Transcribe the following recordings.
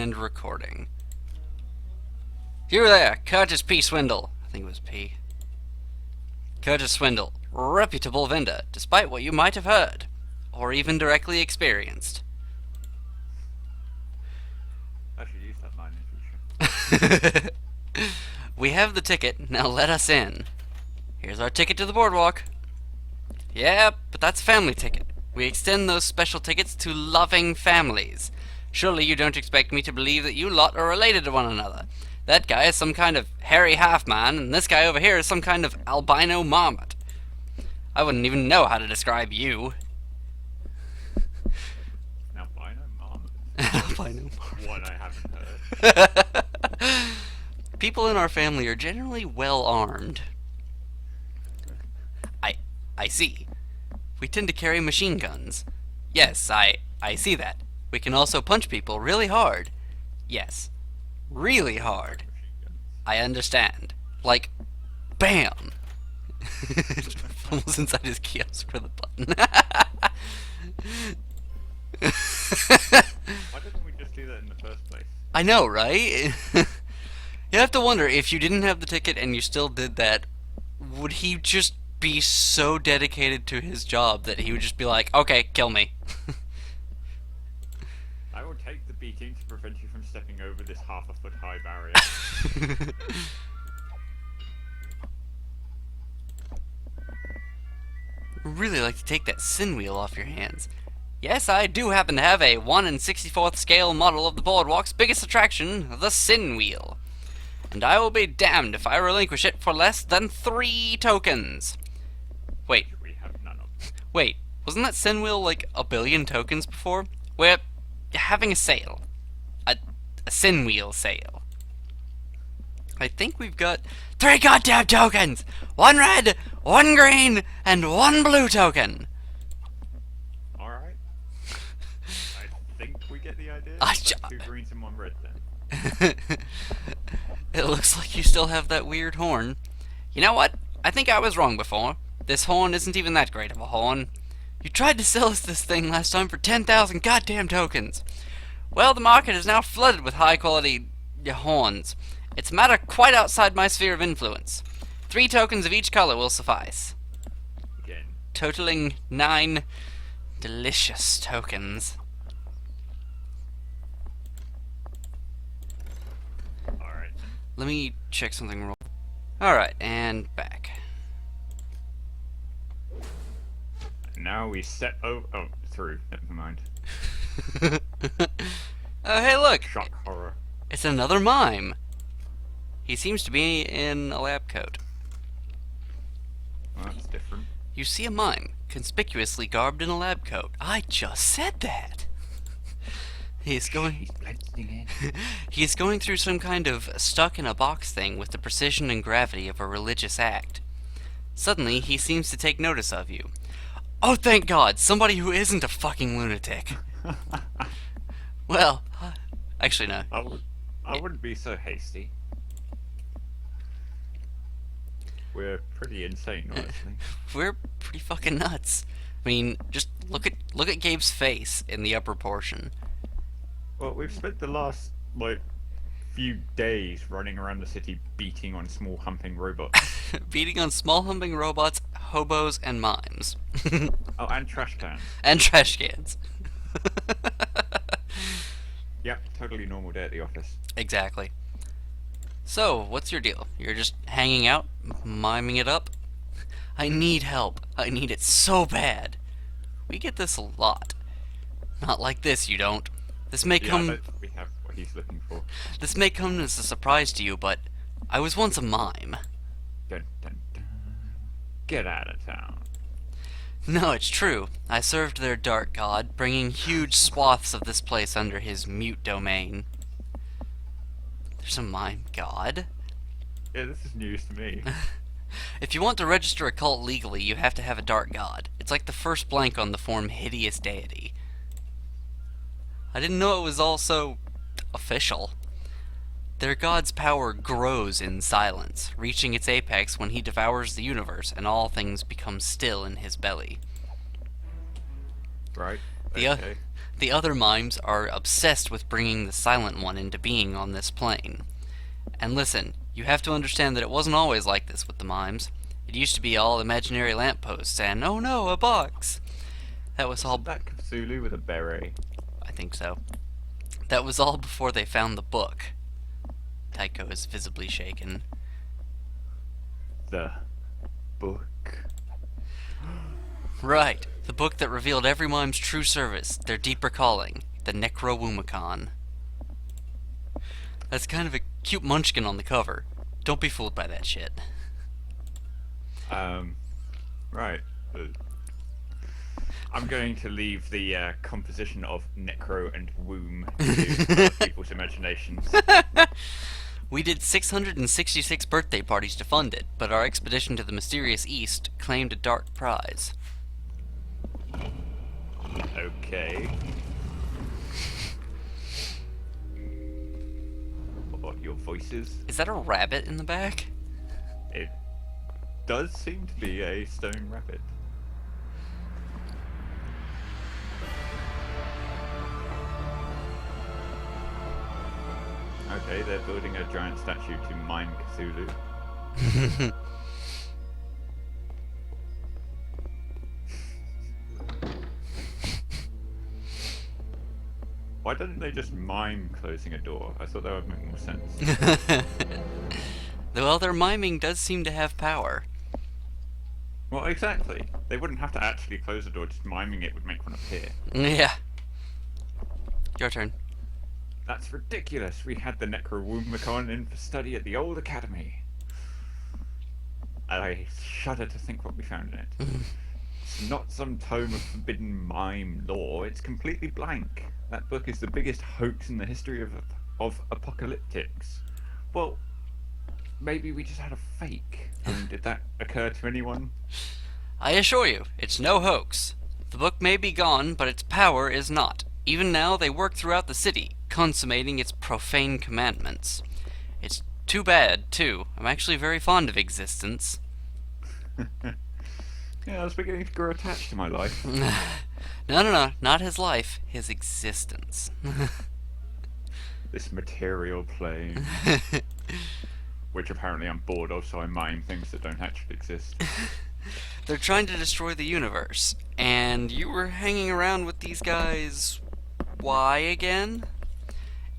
And recording. You there, Curtis P. Swindle. I think it was P. Curtis Swindle, reputable vendor, despite what you might have heard, or even directly experienced. I should use that line in the future. We have the ticket, now let us in. Here's our ticket to the boardwalk. Yeah, but that's a family ticket. We extend those special tickets to loving families. Surely you don't expect me to believe that you lot are related to one another. That guy is some kind of hairy half-man, and this guy over here is some kind of albino marmot. I wouldn't even know how to describe you. Albino marmot. Albino marmot. One I haven't heard. People in our family are generally well armed. I see. We tend to carry machine guns. Yes, I see that. We can also punch people really hard. Yes. Really hard. I understand. Like, BAM! Almost inside his kiosk for the button. Why didn't we just do that in the first place? I know, right? You have to wonder, if you didn't have the ticket and you still did that, would he just be so dedicated to his job that he would just be like, okay, kill me. I will take the beating to prevent you from stepping over this half-a-foot high barrier. I'd really like to take that sin wheel off your hands. Yes, I do happen to have a 1 in 64th scale model of the boardwalk's biggest attraction, the sin wheel. And I will be damned if I relinquish it for less than 3 tokens. Wait. We have none of them. Wait, wasn't that sin wheel like 1 billion tokens before? We're having a sale. A sin wheel sale. I think we've got 3 goddamn tokens! 1 red, 1 green, and 1 blue token! Alright. I think we get the idea. I That's 2 greens and 1 red then. It looks like you still have that weird horn. You know what? I think I was wrong before. This horn isn't even that great of a horn. You tried to sell us this thing last time for 10,000 goddamn tokens. Well, the market is now flooded with high-quality horns. It's a matter quite outside my sphere of influence. 3 tokens of each color will suffice. Again. Totaling 9 delicious tokens. Alright. Let me check something real. Alright, and back. Now we set over. Oh, through. Never mind. Oh, hey, look! Shock horror. It's another mime. He seems to be in a lab coat. Well, that's different. You see a mime, conspicuously garbed in a lab coat. I just said that! He's going through some kind of stuck-in-a-box thing with the precision and gravity of a religious act. Suddenly, he seems to take notice of you. Oh, thank God! Somebody who isn't a fucking lunatic! Well, actually no. I wouldn't be so hasty. We're pretty insane, honestly. We're pretty fucking nuts. I mean, just look at Gabe's face in the upper portion. Well, we've spent the last, few days running around the city beating on small humping robots. Beating on small humping robots, hobos, and mimes. Oh, and trash cans. And trash cans. Yep, totally normal day at the office. Exactly. So, what's your deal? You're just hanging out, miming it up? I need help. I need it so bad. We get this a lot. Not like this, you don't. This may I come... don't think we have what he's looking for. This may come as a surprise to you, but I was once a mime. Dun, dun, dun. Get out of town. No, it's true. I served their dark god, bringing huge swaths of this place under his mute domain. There's a mime god? Yeah, this is news to me. If you want to register a cult legally, you have to have a dark god. It's like the first blank on the form hideous deity. I didn't know it was also official. Their god's power grows in silence, reaching its apex when he devours the universe and all things become still in his belly. Right. The, Okay. The other mimes are obsessed with bringing the Silent One into being on this plane. And listen, you have to understand that it wasn't always like this with the mimes. It used to be all imaginary lampposts and, oh no, a box. That was all... Isn't that Cthulhu with a beret? I think so. That was all before they found the book. Tycho is visibly shaken. The book. Right, the book that revealed every mime's true service, their deeper calling, the Necrowumicon. That's kind of a cute munchkin on the cover. Don't be fooled by that shit. Right. I'm going to leave the composition of necro and womb to other people's imaginations. We did 666 birthday parties to fund it, but our expedition to the mysterious East claimed a dark prize. Okay. What your voices? Is that a rabbit in the back? It does seem to be a stone rabbit. Okay, they're building a giant statue to mine Cthulhu. Why don't they just mime closing a door? I thought that would make more sense. Well, their miming does seem to have power. Well, exactly. They wouldn't have to actually close the door, just miming it would make one appear. Yeah. Your turn. That's ridiculous. We had the Necrowumicon in for study at the old academy. I shudder to think what we found in it. It's not some tome of forbidden mime lore. It's completely blank. That book is the biggest hoax in the history of apocalyptics. Well, maybe we just had a fake. Did that occur to anyone? I assure you, it's no hoax. The book may be gone, but its power is not. Even now, they work throughout the city, consummating its profane commandments. It's too bad, too. I'm actually very fond of existence. Yeah, I was beginning to grow attached to my life. No, not his life, his existence. This material plane. Which apparently I'm bored of, so I mime things that don't actually exist. They're trying to destroy the universe, and you were hanging around with these guys... Why again?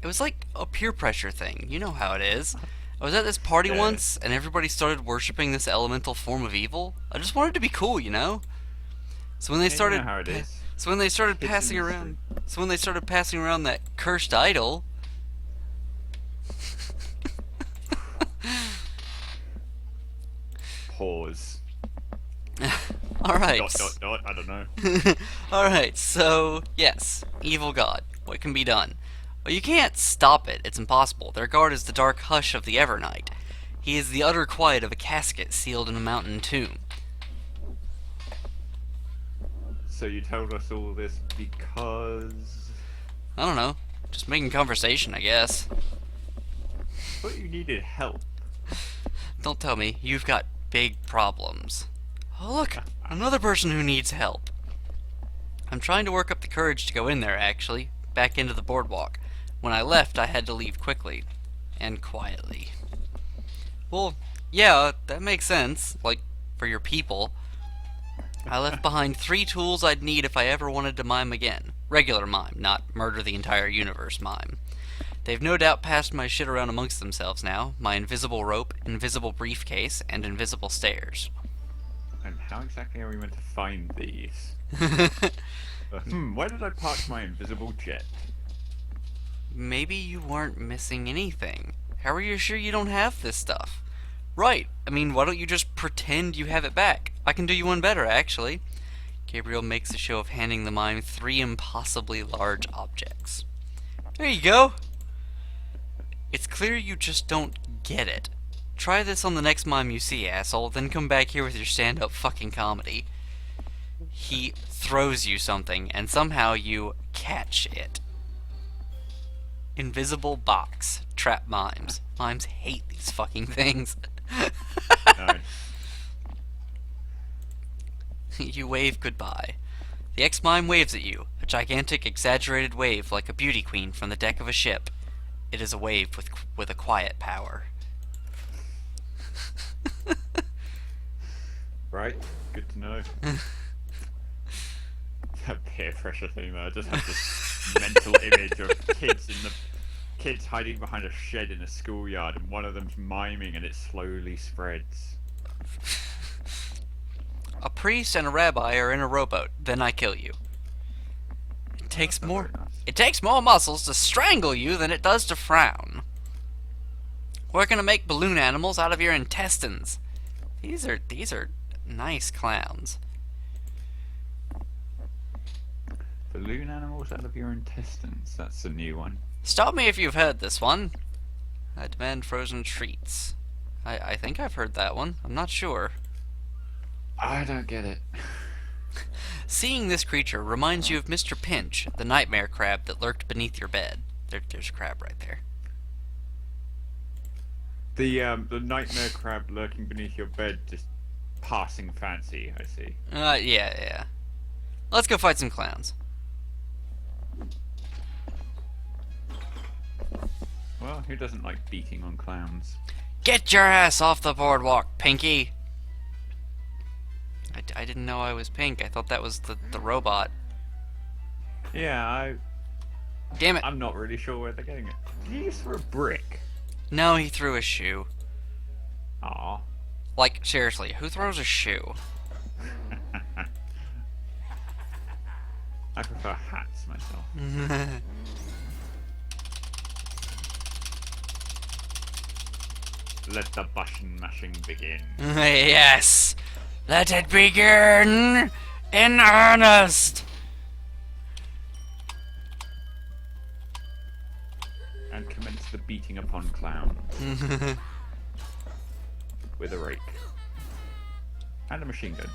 It was like a peer pressure thing. You know how it is. I was at this party once, and everybody started worshipping this elemental form of evil. I just wanted to be cool, you know? So when they started... You know how it is. So when they started Kids passing in the around... So when they started passing around that cursed idol... Pause. Alright. I don't know. Alright, so, yes, evil god. What can be done? Well, you can't stop it. It's impossible. Their guard is the dark hush of the Evernight. He is the utter quiet of a casket sealed in a mountain tomb. So you told us all this because... I don't know. Just making conversation, I guess. But you needed help. Don't tell me. You've got big problems. Oh, look! Another person who needs help. I'm trying to work up the courage to go in there, actually. Back into the boardwalk. When I left, I had to leave quickly. And quietly. Well, yeah, that makes sense. Like, for your people. I left behind 3 tools I'd need if I ever wanted to mime again. Regular mime, not murder the entire universe mime. They've no doubt passed my shit around amongst themselves now. My invisible rope, invisible briefcase, and invisible stairs. And how exactly are we meant to find these? Where did I park my invisible jet? Maybe you weren't missing anything. How are you sure you don't have this stuff? Right, I mean, why don't you just pretend you have it back? I can do you one better, actually. Gabriel makes a show of handing the mime 3 impossibly large objects. There you go. It's clear you just don't get it. Try this on the next mime you see, asshole, then come back here with your stand-up fucking comedy. He throws you something, and somehow you catch it. Invisible box. Trap mimes. Mimes hate these fucking things. Nice. You wave goodbye. The ex-mime waves at you. A gigantic, exaggerated wave like a beauty queen from the deck of a ship. It is a wave with a quiet power. Right, good to know. That peer pressure thing, though. I just have this mental image of kids hiding behind a shed in a schoolyard, and one of them's miming, and it slowly spreads. A priest and a rabbi are in a rowboat. Then I kill you. It takes more. Very nice. It takes more muscles to strangle you than it does to frown. We're gonna make balloon animals out of your intestines. These are nice clowns. Balloon animals out of your intestines. That's a new one. Stop me if you've heard this one. I demand frozen treats. I think I've heard that one. I'm not sure. I don't get it. Seeing this creature reminds you of Mr. Pinch, the nightmare crab that lurked beneath your bed. There's a crab right there. The nightmare crab lurking beneath your bed, just passing fancy, I see. Yeah. Let's go fight some clowns. Well, who doesn't like beating on clowns? Get your ass off the boardwalk, Pinky! I didn't know I was pink. I thought that was the robot. Yeah, Damn it. I'm not really sure where they're getting it. Did he just throw a brick? No, he threw a shoe. Aw. Like, seriously, who throws a shoe? I prefer hats myself. Let the button mashing begin. Yes! Let it begin in earnest! And commence the beating upon clowns. With a rake. And a machine gun.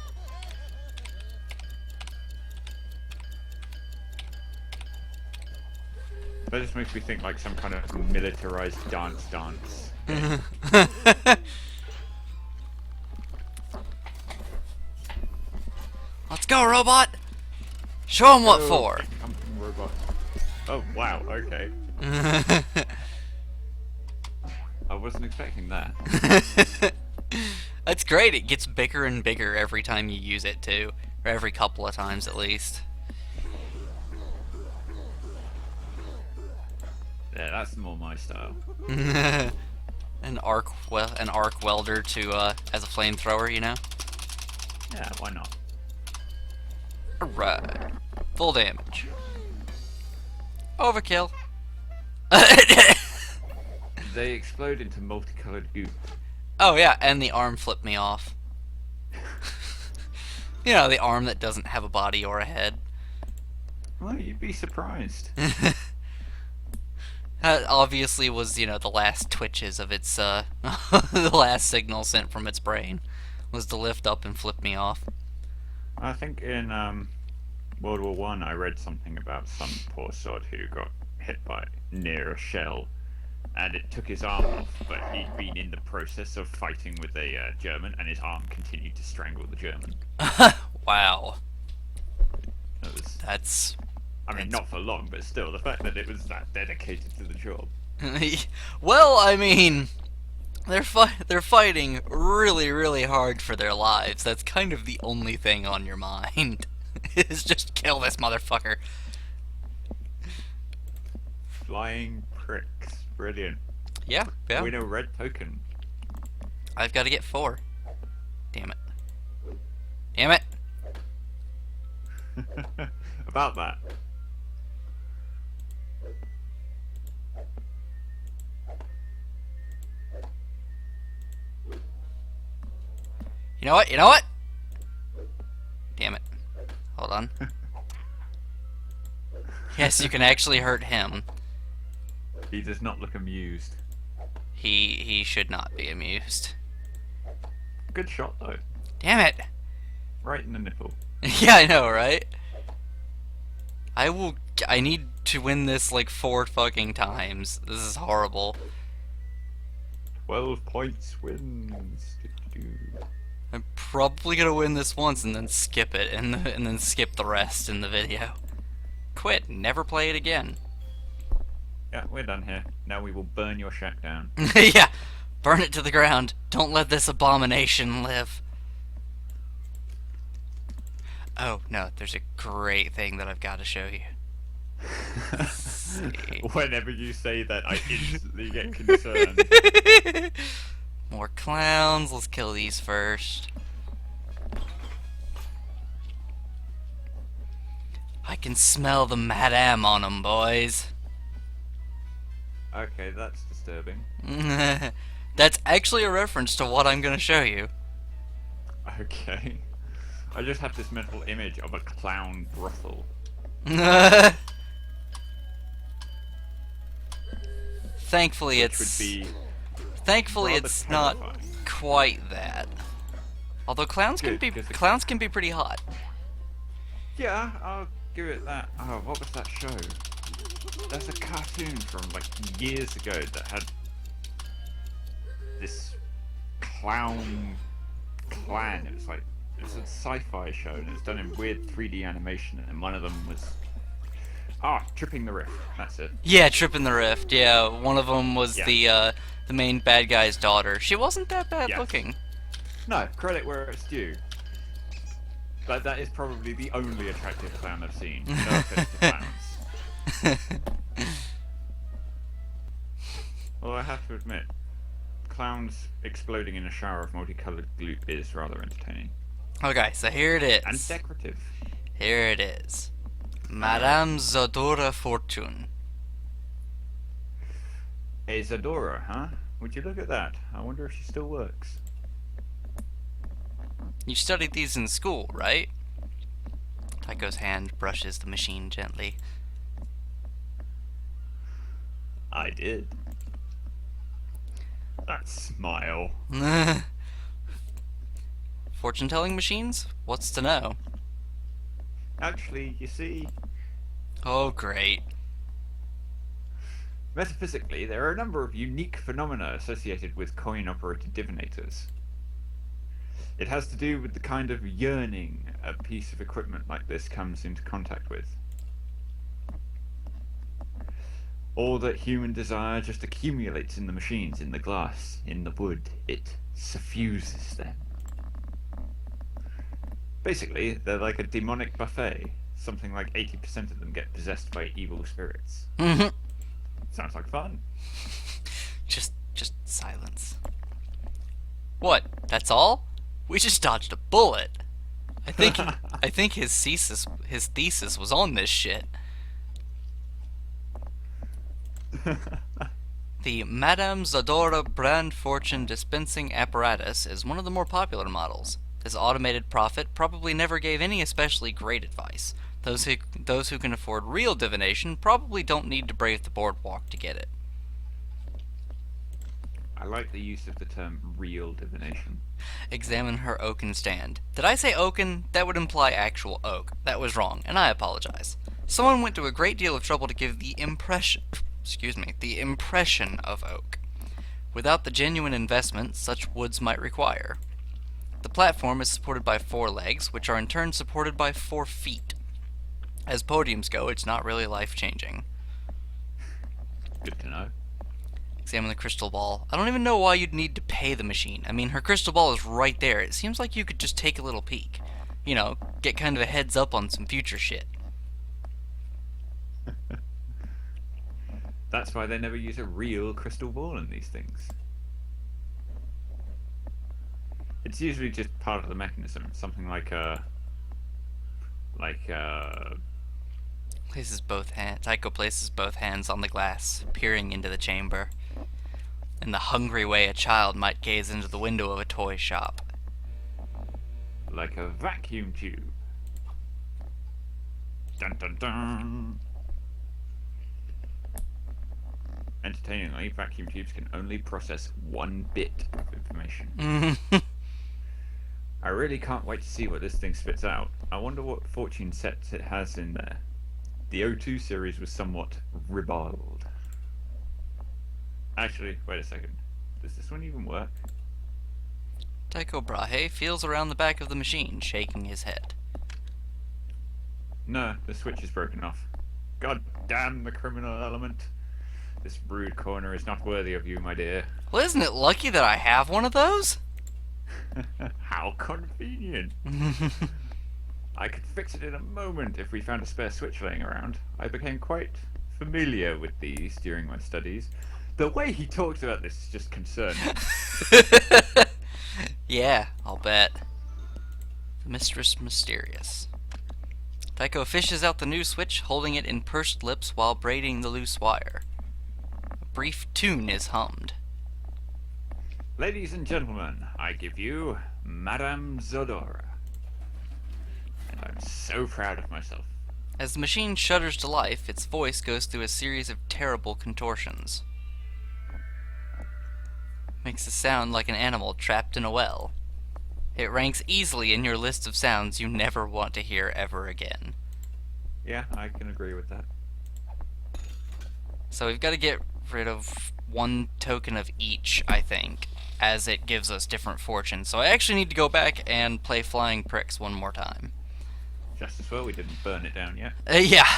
That just makes me think like some kind of militarized dance. Let's go, robot! Show him what for! I'm from robot. Oh, wow, okay. I wasn't expecting that. That's great, it gets bigger and bigger every time you use it, too. Or every couple of times, at least. Yeah, that's more my style. An arc welder to, as a flamethrower, you know? Yeah, why not? Alright. Full damage. Overkill. They explode into multicolored goop. Oh yeah, and the arm flipped me off. You know, the arm that doesn't have a body or a head. Well, you'd be surprised. That obviously was, you know, the last twitches of its, the last signal sent from its brain was to lift up and flip me off. I think in World War One, I read something about some poor sod who got hit by near a shell, and it took his arm off. But he'd been in the process of fighting with a German, and his arm continued to strangle the German. Wow. That's. I mean, not for long, but still, the fact that it was that dedicated to the job. Well, I mean, they're fighting really, really hard for their lives. That's kind of the only thing on your mind. Is just kill this motherfucker. Flying pricks. Brilliant. Yeah. Win a red token. I've got to get 4. Damn it. Damn it. About that. You know what? You know what? Damn it. Hold on. Yes, you can actually hurt him. He does not look amused. He should not be amused. Good shot, though. Damn it. Right in the nipple. Yeah, I know, right? I need to win this like 4 fucking times. This is horrible. 12 points wins. I'm probably gonna win this once and then skip it, and then skip the rest in the video. quit, never play it again. Yeah, we're done here. Now we will burn your shack down. Yeah, burn it to the ground. Don't let this abomination live. Oh, no, there's a great thing that I've got to show you. Whenever you say that, I instantly get concerned. More clowns. Let's kill these first. I can smell the madam on them, boys. Okay, that's disturbing. That's actually a reference to what I'm going to show you. Okay. I just have this mental image of a clown brothel. Thankfully, Which would be thankfully rather it's not terrifying. quite that. Although clowns Good, can be 'cause the- clowns can be pretty hot. Yeah, I'll give it that. Oh, what was that show? There's a cartoon from like years ago that had this clown clan. It was a sci-fi show and it was done in weird 3D animation, and one of them was tripping the rift. That's it. Yeah, tripping the rift. Yeah, one of them was Yeah. the main bad guy's daughter. She wasn't that bad Yes. looking. No, credit where it's due. But that is probably the only attractive clown I've seen. No offense to clowns. Well, I have to admit, clowns exploding in a shower of multicolored glue is rather entertaining. Okay, so here it is. And decorative. Here it is. Madame Zadora Fortune. Hey, Zadora, huh? Would you look at that? I wonder if she still works. You studied these in school, right? Tycho's hand brushes the machine gently. I did. That smile. Fortune-telling machines? What's to know? Actually, you see, Oh, great. metaphysically, there are a number of unique phenomena associated with coin-operated divinators. It has to do with the kind of yearning a piece of equipment like this comes into contact with. All that human desire just accumulates in the machines, in the glass, in the wood. It suffuses them. Basically, they're like a demonic buffet. Something like 80% of them get possessed by evil spirits. Mhm. Sounds like fun. Just silence. What? That's all? We just dodged a bullet. I think his thesis was on this shit. The Madame Zadora brand fortune dispensing apparatus is one of the more popular models. This automated prophet probably never gave any especially great advice. Those who can afford real divination probably don't need to brave the boardwalk to get it. I like the use of the term real divination. Examine her oaken stand. Did I say oaken? That would imply actual oak. That was wrong, and I apologize. Someone went to a great deal of trouble to give the impression of oak. Without the genuine investment such woods might require. The platform is supported by 4 legs, which are in turn supported by 4 feet. As podiums go, it's not really life-changing. Good to know. Examine the crystal ball. I don't even know why you'd need to pay the machine. I mean, her crystal ball is right there. It seems like you could just take a little peek. You know, get kind of a heads up on some future shit. That's why they never use a real crystal ball in these things. It's usually just part of the mechanism. Something like Tycho places both hands on the glass, peering into the chamber. In the hungry way a child might gaze into the window of a toy shop. like a vacuum tube. Dun dun dun. Entertainingly, vacuum tubes can only process 1 bit of information. I really can't wait to see what this thing spits out. I wonder what fortune sets it has in there. The O2 series was somewhat ribald. Actually, wait a second. Does this one even work? Tycho Brahe feels around the back of the machine, shaking his head. No, the switch is broken off. God damn the criminal element. This rude corner is not worthy of you, my dear. Well, isn't it lucky that I have one of those? How convenient. I could fix it in a moment if we found a spare switch laying around. I became quite familiar with these during my studies. The way he talks about this is just concerning. Yeah, I'll bet. The Mistress Mysterious. Tycho fishes out the new switch, holding it in pursed lips while braiding the loose wire. A brief tune is hummed. Ladies and gentlemen, I give you Madame Zodora. And I'm so proud of myself. As the machine shudders to life, its voice goes through a series of terrible contortions. Makes it sound like an animal trapped in a well. It ranks easily in your list of sounds you never want to hear ever again. Yeah, I can agree with that. So we've got to get rid of one token of each, I think, as it gives us different fortunes. So I actually need to go back and play Flying Pricks one more time. Just as well we didn't burn it down yet. Yeah.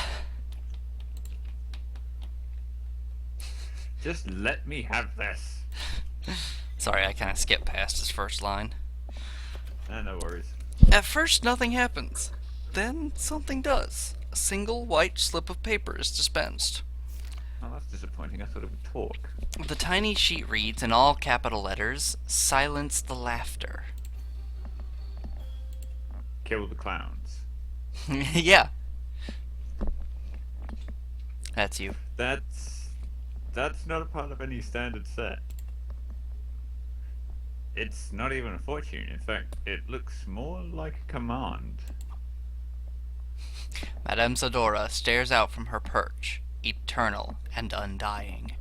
Just let me have this. Sorry, I kind of skipped past his first line. No worries. At first, nothing happens. Then, something does. A single white slip of paper is dispensed. Oh, that's disappointing. I thought it would talk. The tiny sheet reads in all capital letters, "Silence the laughter." Kill the clowns. Yeah. That's you. That's not a part of any standard set. It's not even a fortune. In fact, it looks more like a command. Madame Zadora stares out from her perch, eternal and undying.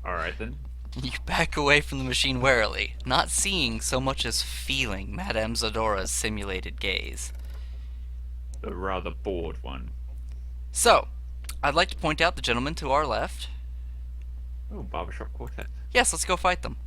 Alright then. You back away from the machine warily, not seeing so much as feeling Madame Zadora's simulated gaze. The rather bored one. So, I'd like to point out the gentlemen to our left. Oh, barbershop quartet. Yes, let's go fight them.